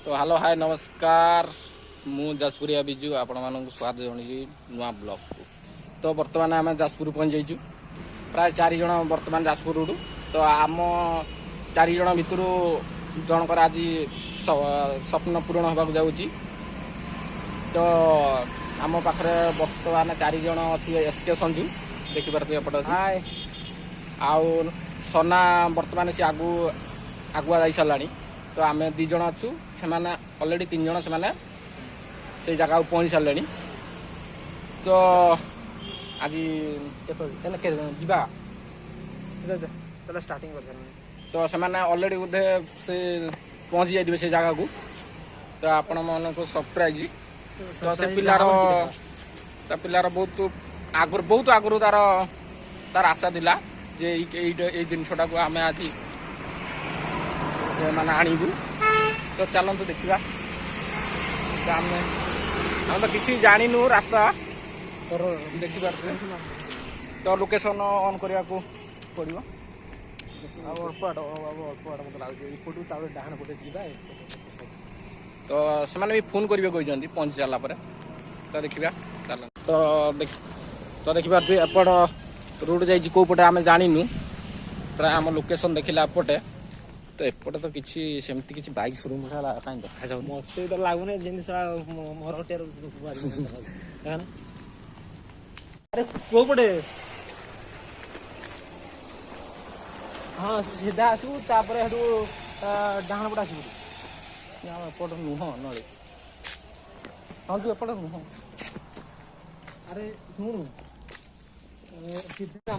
तो hello hi नमस्कार मु जाजपुरिया बिजु आपण मानक स्वागत जणी नुआ ब्लॉग को। तो वर्तमान आम जाजपुर पहुंच जाइछु प्राय 4 जण वर्तमान जाजपुर तो आम 4 जण भितर जनकर आज स्वप्न पूरण होगा जाऊँगी। तो आम पाखे वर्तमान 4 जण अच्छी एसके संजू देखिपारे एपटे अच्छे आउ सना वर्तमान सी आगुआ जा सारा। तो आम 2 जण अच्छु से अलरेडी 3 जण से जगह पहुंची सारे। तो आज जा स्टार्टिंग तो से अलरेडी बोधे से पहुंची जाइए से जगह को। तो आपण मन को सरप्राइज तो से पिलार बहुत आगुरी तार आशा दिला जे जिनटा को आम आज माने आणबू। तो चलतु देखा आम तो किसी जानू रास्ता देखिपारे। तो लोकेशन ऑन करने को पड़ो तो से भी फोन करेंगे कहते पहुंची सारा तो देखा चल तो देखिए एपट रोड जा कौपटे आम जानू प्राय आम लोकेशन देखला एपटे। तो एपटे तो किसी सेमती किसी बाइक शोरूम कहीं देखा जाऊ मत तो लगुन जिन मोर अरे कौपटे हाँ सीधा आसू तापर डाण पटे आसू एपट नुह नली हाँ तू एपट नुह। अरे शुणु सीधा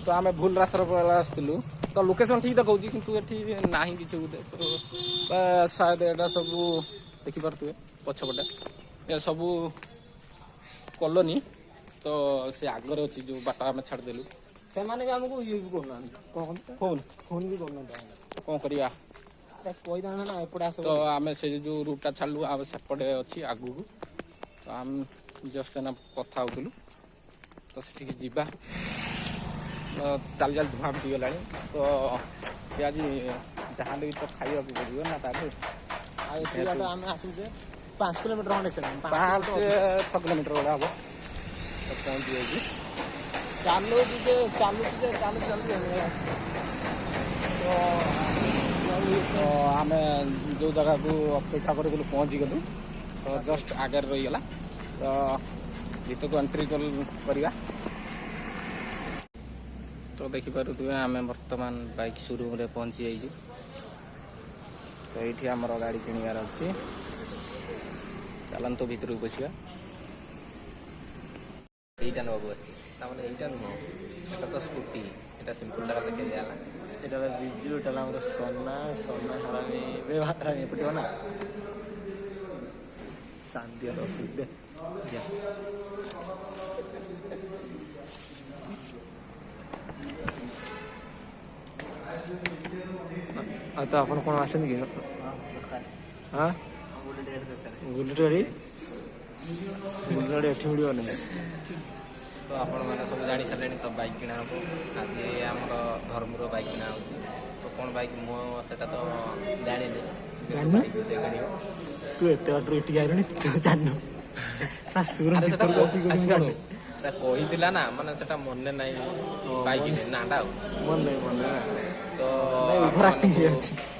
तो आम भूल रास्तार आसलु तो लोकेशन ठीक देखा कि ना किसी बोधे। तो शायद एटा सब देखिपे पछपटे ये सब कॉलोनी। तो से आगर अच्छी जो बाट आम छाड़देलु से भी आमको ये भी करना फोन फोन भी करना कौन करवा कहीदा ना एपटे आस। तो आम से जो रूटा छाड़लु आम सेपटे अच्छी आगू तो आम जस्ट ना कथा होलु तो से जीवा चल चल धुआं गला। तो सी आज जहाँ भी तो खाइबा पड़ो ना आम आसूचे 5 किलोमीटर खंडे 5-6 किलोमीटर वाला हम तो पहुँची जाइए चालू तो आम जो जगह को अपेक्षा कर पहुँची गलु तो जस्ट आगे रहीगला। तो भीतर को एंट्री करवा तो देखिपे आम वर्तमान बाइक शोरूम रे पहुंची जाइए। तो ये आमर गाड़ी किणवार अच्छी चलत भर को बसवा यहीटा ना बाबू यहीटा नुह एटा तो स्कूटी एटा सिंपल टा देखे दिला এটা বিজু এটা আমাদের সোনা সোনা হারামি হারামি পড়িও না চান্দিয়া রসিদ দে तो अपन कौन आसे कि हाँ बुलेट गाड़ी एठी मिलियो नहीं। तो आपण मैंने सब जानी सारे तो बाइक किना आज आमर धर्मर बाइक किना तो कौन बाइक मुझे तो जानी तू एत बाटर आइलु तू जान कही ना माने सेटा मन ना बाइक नाटा मन मन तो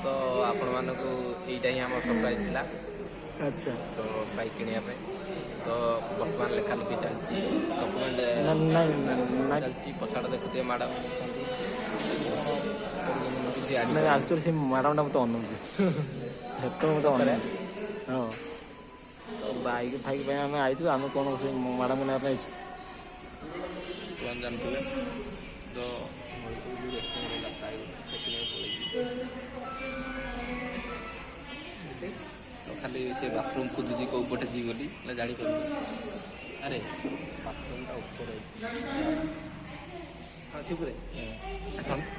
तो आपण मानक यहीटा ही आम सरप्राइज था। अच्छा तो बाइक किणा तो बर्तमान लेखा लुकी चलती डॉक्यूमेंट चलती पछाड़ देखुए मैडम एक्चुअली से मैडम मत अनौचे मत अन हाँ तो बाइक फाइक आम आईचु आम कौन से मैडम को नाई जानते तो खाली से बाथरूम खोजुची कौ पटे जी बोली जानी पार। अरे बाथरूम ऊपर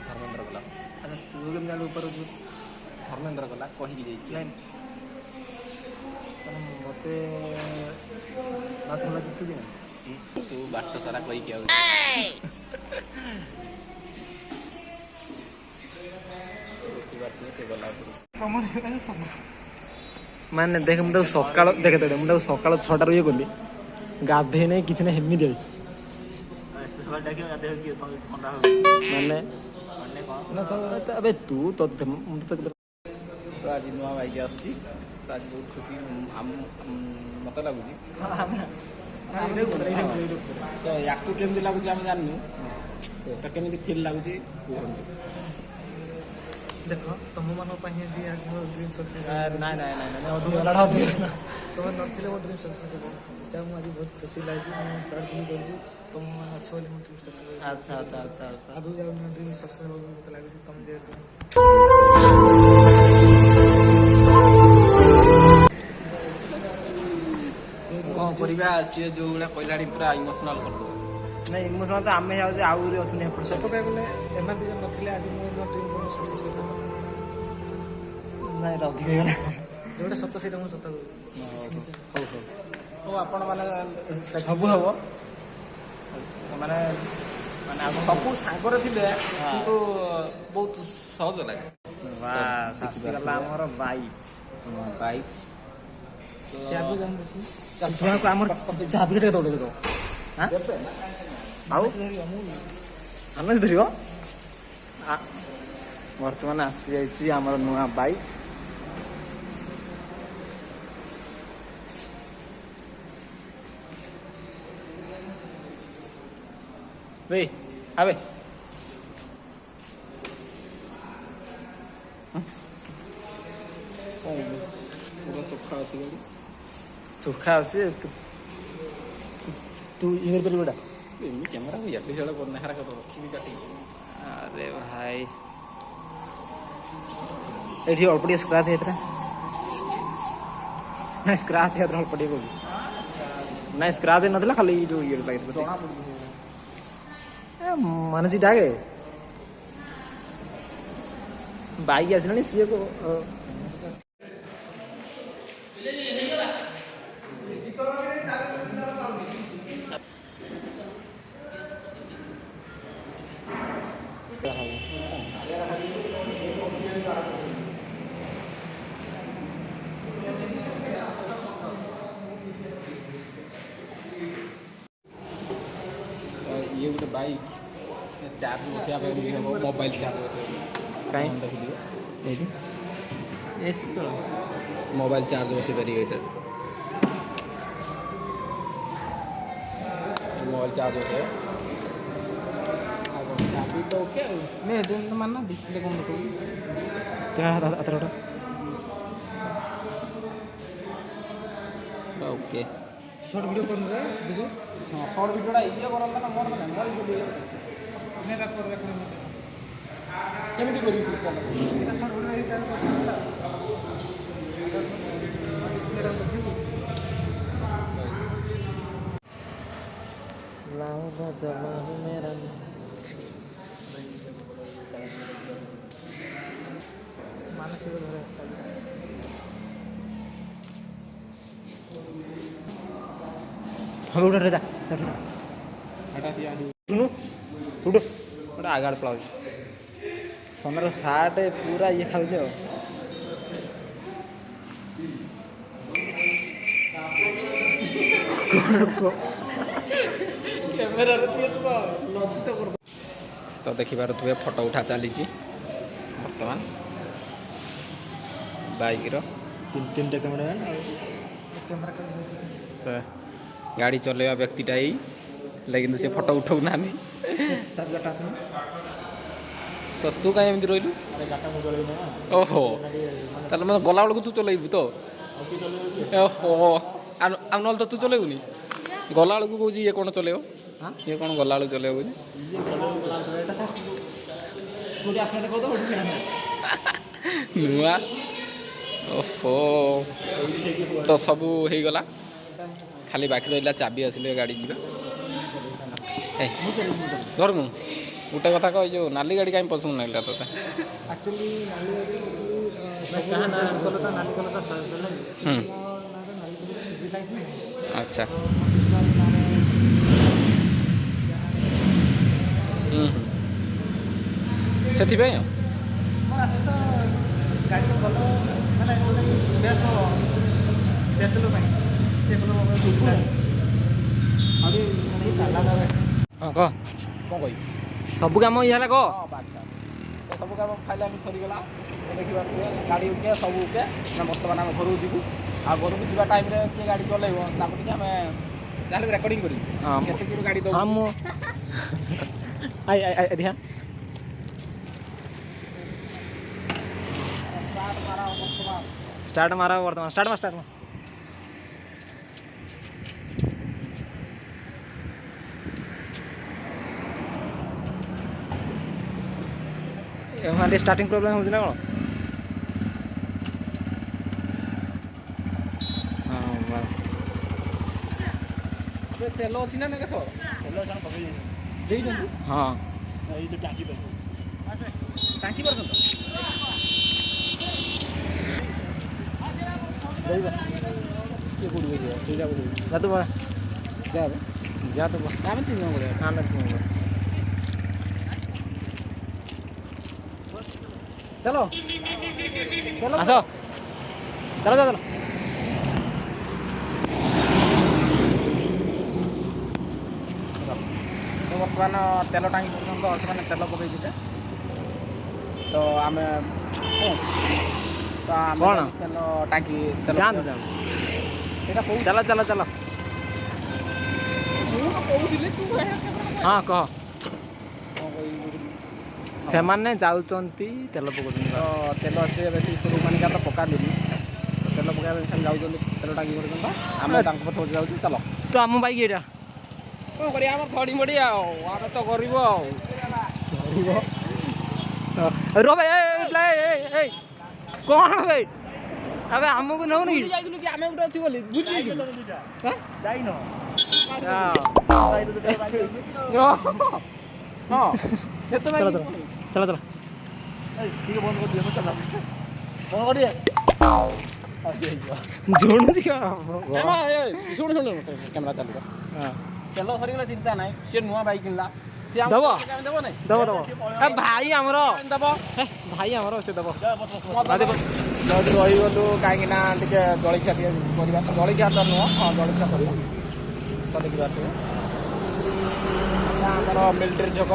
धर्मेन्द्र गला अच्छा तू केम जान ऊपर धर्मेन्द्र गला कहीकि जाइए मत बाथरूम तू दिन तू बाट सारा कहीकि से गला ମାନେ ଦେଖ ମୁଁ ତାକୁ ସକାଳ ଦେଖେ ଦେଖେ ମୁଁ ତାକୁ ସକାଳ 6ଟାରୁ ଇଏ କଲି ଗାଧେଇ ନାହିଁ କିଛି ନାହିଁ ହେମିତି ଅଛି ମାନେ ଏବେ ତୁ ତ ଆଜି ନୂଆ ବାଇକ୍ ଆସିଛି ତ ଆଜି ବହୁତ ଖୁସି ମତେ ଲାଗୁଛି ତ ୟାକୁ କେମିତି ଲାଗୁଛି ଆମେ ଜାଣିନୁ ତ କେମିତି ଫିଲ୍ ଲାଗୁଛି କୁହନ୍ତୁ। ଦେଖ ତମମାନଙ୍କ ପାଇଁ ଆଜି ଆଜି ମୋ ଡ୍ରିମ୍ ସକ୍ସେସ୍ ନାଇଁ ତମେ ନଥିଲେ ମୋ ଡ୍ରିମ୍ ସକ୍ସେସ୍ ହେବ ଯାହା ମୁଁ ଆଜି ବହୁତ ଖୁସି ଲାଗୁଛି ମୁଁ ପ୍ରାର୍ଥନା କରୁଛି ତମମାନେ ଅଛ ବୋଲି ମୋ ଡ୍ରିମ୍ ସକ୍ସେସ୍ ହେବ। ଆଚ୍ଛା ଆଚ୍ଛା ଆଚ୍ଛା ଆଚ୍ଛା ଆଗକୁ ଯାଉ ମୋ ଡ୍ରିମ୍ ସକ୍ସେସ୍ ହେବ ବୋଲି ମୋତେ ଲାଗୁଛି ତମେ ଯେହେତୁ କଣ କରିବା ସିଏ ଯୋଉ ଭଳିଆ କହିଲାଣି ପୁରା ଇମୋସନାଲ କରିଦେବ। ନାଇଁ ଇମୋସନାଲ ତ ଆମେ ଯାଉଛେ ଆହୁରି ଅଛନ୍ତି ଏପଟ ସତ କହିବାକୁ ଗଲେ ଏମାନେ ଦୁଇ ଜଣ ନଥିଲେ ଆଜି ମୁଁ ମୋ ଡ୍ରିମ୍ କ'ଣ ସକ୍ସେସ୍ କରିଥାନ୍ତି। ନାଇଁ ଏଇଟା ଅଧିକ ହେଇଗଲା ଯେଉଁଟା ସତ ସେଇଟା ମୁଁ ସତ କହୁଛି। ହଉ ଆପଣ ମାନେ ସବୁ ହବ ମାନେ ମାନେ ସବୁ ସାଙ୍ଗରେ ଥିଲେ କିନ୍ତୁ ବହୁତ ସହଜ ଲାଗେ। ବାସ୍ ଆସିଗଲା ଆମର ବାଇକ୍ ବାଇକ୍ ସେ ଆଗକୁ ଜାଣିଛୁ ଛୁଆକୁ ଆମର ଚାବି ଟିକେ ଦୌଡ଼ି ଦେବ ଆଉ ଆମେ ଧରିବ ବର୍ତ୍ତମାନ ଆସିଯାଇଛି ଆମର ନୂଆ ବାଇକ୍ ବେ ଆବେ ପୁରା ଚୋଖା ଅଛି ଗାଡ଼ି ଚୋଖା ଅଛି ତୁ ଇଏ କରିପାରିବୁ ଏଇଟା ଏମିତି କ୍ୟାମେରାକୁ ଇଆଡ଼େ ସିଆଡ଼େ କରୁନା ହେରା ରଖିବି କାଟିକି। ଆରେ ଭାଇ ଏଠି ଅଳ୍ପ ଟିକେ ସ୍କ୍ରାଚ୍ ହେଇଥିଲା ନାଇଁ ସ୍କ୍ରାଚ୍ ହେଇଥିଲା ଅଳ୍ପ ଟିକେ କହୁଛି ନାଇଁ ସ୍କ୍ରାଚ୍ ହେଇନଥିଲା ଖାଲି ଯୋଉ ଇଏ ଲାଗିଥିଲା ଜଣା ପଡ଼ୁଛି ମାନେ ସେଟା ଆଗେ ବାଇକ୍ ଆସିଲାଣି ସିଏ ଇଏ ଗୋଟେ ବାଇକ୍ ଚାର୍ଜ ବସିବା ପାଇଁ ବି ହେବ ମୋବାଇଲ ଚାର୍ଜ ବସିବା କାଇଁ ଦେଖିଦିଅ ଏଇଠି ଏସ ମୋବାଇଲ ଚାର୍ଜ ବସେଇ ପାରିବେ ଏଇଟା मोबाइल चार्ज होता है चाबी तो ओके नहीं तो मानना डिस्प्ले कौन देखोगी क्या अतरटा ओके शॉर्ट वीडियो कर रहे वीडियो हाँ शॉर्ट वीडियोटा ये करंता ना मोर ना मोर वीडियो मेरा पर रखने केमिति करी এটা শর্ট ভিডিও এই টাইম মেরা দেখি लावा जला मेरा মানসিক ধরে हम उठ जा हटा सी आसी सुनो उठ गोटे आगाड़ पलाऊ सोनार सार्ट पूरा ये खाऊ तो देखिपे फोटो उठा चली बर्तमान बाइक तीन कैमरा तो गाड़ी चलेवा व्यक्तिटा ही लेकिन से फोटो उठाऊ ना तो तू कहीं एमती रही ओहो ताले मैं गला बेलू तू चलैबू तो ओहो आम ना तो तू चलैबुनी गला बेलू कौन ये कौन चलेब ये कौन गला बेलू चलेब नुआ ओहो तो सब हो गला खाली बाकी रहा चाबी आसिले गाड़ी जी धर मु गोटे कथा कह जो नाली गाड़ी कहीं पसंद नहीं तो एक्चुअली नाली कलर अच्छा से गाड़ी कलर बेस्ट କେତେ ଲୋକ ପାଇଁ ସେ ଭଲ ହଁ କହ କ'ଣ କହିବି ସବୁ କାମ ଇଏ ହେଲା କହ ହଁ ବାଚ୍ଚା ତ ସବୁ କାମ ଫାଇନାଲି ସରିଗଲା ଦେଖିବା ଗାଡ଼ି ଉକେ ସବୁ ଉକେ ଆମେ ବର୍ତ୍ତମାନ ଆମେ ଘରକୁ ଯିବୁ ଆଉ ଘରକୁ ଯିବା ଟାଇମ୍ରେ କିଏ ଗାଡ଼ି ଚଲେଇବ ତାକୁ ଟିକେ ଆମେ ଯାହେଲେ ରେକର୍ଡ଼ିଂ କରିବୁ ହଁ କେତେ କିଲୋ ଗାଡ଼ି ହଁ ଦେବୁ ମୁଁ ଆଇ ଧ୍ୟାନ ଷ୍ଟାର୍ଟ ମାର ବର୍ତ୍ତମାନ ଷ୍ଟାର୍ଟ ମାର ଏମାନେ ଷ୍ଟାର୍ଟିଂ ପ୍ରୋବ୍ଲେମ୍ ହେଉଛି ନା କ'ଣ ହଁ ବାସ୍ ତେଲ ଅଛି ନା ଦେଖ ଦେଇଛନ୍ତି ହଁ ଟାଙ୍କି ପର୍ଯ୍ୟନ୍ତ କିଏ କୋଉଠି ଯିବ ସେଇଟା କୋଉଠି ଯା ତୁ ଯା ତୁ ଆମେ 3 ଜଣ ପଡ଼ିବା ଆମେ ଚାଲ ଆସ ଚାଲ ବର୍ତ୍ତମାନ ତେଲ ଟାଙ୍କି ପର୍ଯ୍ୟନ୍ତ ସେମାନେ ତେଲ ପକେଇଥିଲେ ତ ଆମେ ତ ଆମେ କ'ଣ? ତେଲ ଟାଙ୍କି ଯାଆନ୍ତୁ ସେଇଟା କହୁଛି ଚାଲ ମୁଁ ତ କହୁଥିଲି ତୁ ହଁ କହ କ'ଣ କହିବି ସେମାନେ ଯାଉଛନ୍ତି ତେଲ ପକାଉଛନ୍ତି ତ ତେଲ ଏତେ ବେଶୀ ସୋରୁମ୍ ମାନଙ୍କର ପକାନ୍ତିନି ତ ତେଲ ପକାଇବା ପାଇଁ ସେମାନେ ଯାଉଛନ୍ତି ତେଲ ଟାଙ୍କି ପର୍ଯ୍ୟନ୍ତ ଆମେ ତାଙ୍କ ପଛରେ ଯାଉଛୁ ଚାଲ ତ ଆମ ବାଇକ୍ ଏଇଟା କ'ଣ କରିବା ଆମର ଧଡ଼ି ମଡ଼ି ଆଉ ଆମେ ତ କରିବ ଆଉ रो ଭାଇ କ'ଣ ଭାଇ ଏବେ ଆମକୁ ନେଉନି କି ଯାଇଥିଲୁ କି ଆମେ ଗୋଟେ ଅଛି ବୋଲି ଯାଇନ ହଁ କେତେ ଚାଲ ଟିକେ ବନ୍ଦ କରିଦିଅ ମୁଁ ଚାଲ ବନ୍ଦ କରିଦିଏ ଜଣୁଛି ଶୁଣୁ କ୍ୟାମେରା ଚାଲିବ ତେଲ ସରିଗଲା ଚିନ୍ତା ନାହିଁ ସେ ନୂଆ ବାଇକ୍ କିଣିଲା ସେ ଦବ? ଦେବ ନାହିଁ ଦବ ଭାଇ ଆମର ଦେବ ଭାଇ ଆମର ସେ ଦବ ଯଦି ରହିଗଲୁ କାହିଁକି ନା ଟିକେ ଜଳଖିଆ ଟିକେ କରିବା ଜଳଖିଆ ତ ନୁହଁ ହଁ ଜଳଖିଆ କରିବା ତ ଦେଖିବା ଟିକେ ଆମର ମିଲିଟାରୀ ଛକ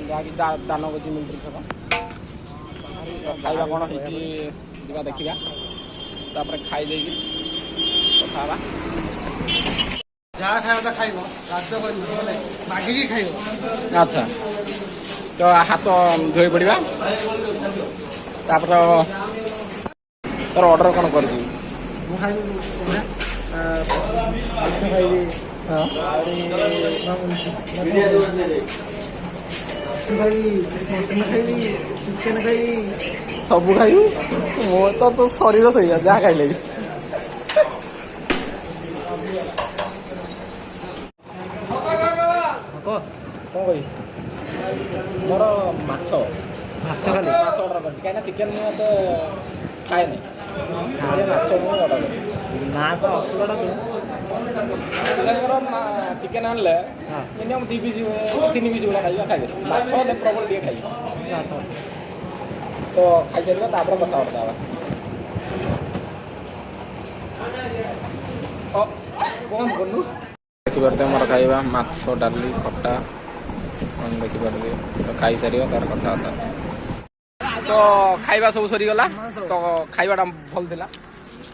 ଯାହାକି ଦାନ କରୁଛି ମିଲିଟାରୀ ଛକ ଖାଇବା କ'ଣ ହେଇଛି ଯିବା ଦେଖିବା ତାପରେ ଖାଇ ଦେଇକି କଥା ହେବା ଯାହା ଖାଇବା ଖାଇବ ରାଜ୍ୟ କରିବ ମାଗିକି ଖାଇବ ଆଚ୍ଛା ତ ହାତ ଧୋଇ ପଡ଼ିବା ତାପରେ ତୋର ଅର୍ଡ଼ର କ'ଣ କରିଛୁ ମୁଁ ଖାଇବି ମାଛ ଖାଇବି ଆହୁରି ଖାଇବି ମଟନ୍ ଖାଇବି ଚିକେନ୍ ଖାଇବି ସବୁ ଖାଇବୁ ମୋ ତ ଶରୀର ସେଇଆ ଯାହା ଖାଇଲେ ବି କହ କ'ଣ କହିବି ମୋର ମାଛ ମାଛ ଖାଲି ମାଛ ଅର୍ଡ଼ର କରିଛି କାହିଁକିନା ଚିକେନ୍ ମୁଁ ଏତେ ଖାଏନି ମାଛ ମୁଁ ଅର୍ଡ଼ର କରିଛି ନା ତ ଅସୁବିଧା ତାଙ୍କର ଚିକେନ୍ ଆଣିଲେ ମିନିମମ୍ 2 ପିସ୍ 3 ପିସ୍ ଗୁଡ଼ା ଖାଇବେ ମାଛ ହେଲେ ପ୍ରବଳ ଟିକେ ଖାଇବେ ତ ଖାଇସାରିବା ତାପରେ କଥାବାର୍ତ୍ତା ହେବା କ'ଣ କଲୁ ଦେଖିପାରୁଥିବେ ମୋର ଖାଇବା ମାଛ ଡାଲି ଖଟା ଦେଖିପାରୁଥିବେ ତ ଖାଇସାରିବା ତାର କଥାବାର୍ତ୍ତା ତ ଖାଇବା ସବୁ ସରିଗଲା ତ ଖାଇବାଟା ଭଲ ଥିଲା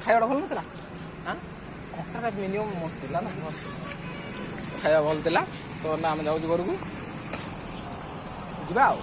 ଖାଇବାଟା ଭଲ ନଥିଲା ଖଟାଟା ମିନିମମ୍ ମସ୍ତ ଥିଲା ନା ଖାଇବା ଭଲ ଥିଲା ତ ଆମେ ଯାଉଛୁ ଘରକୁ ଯିବା ଆଉ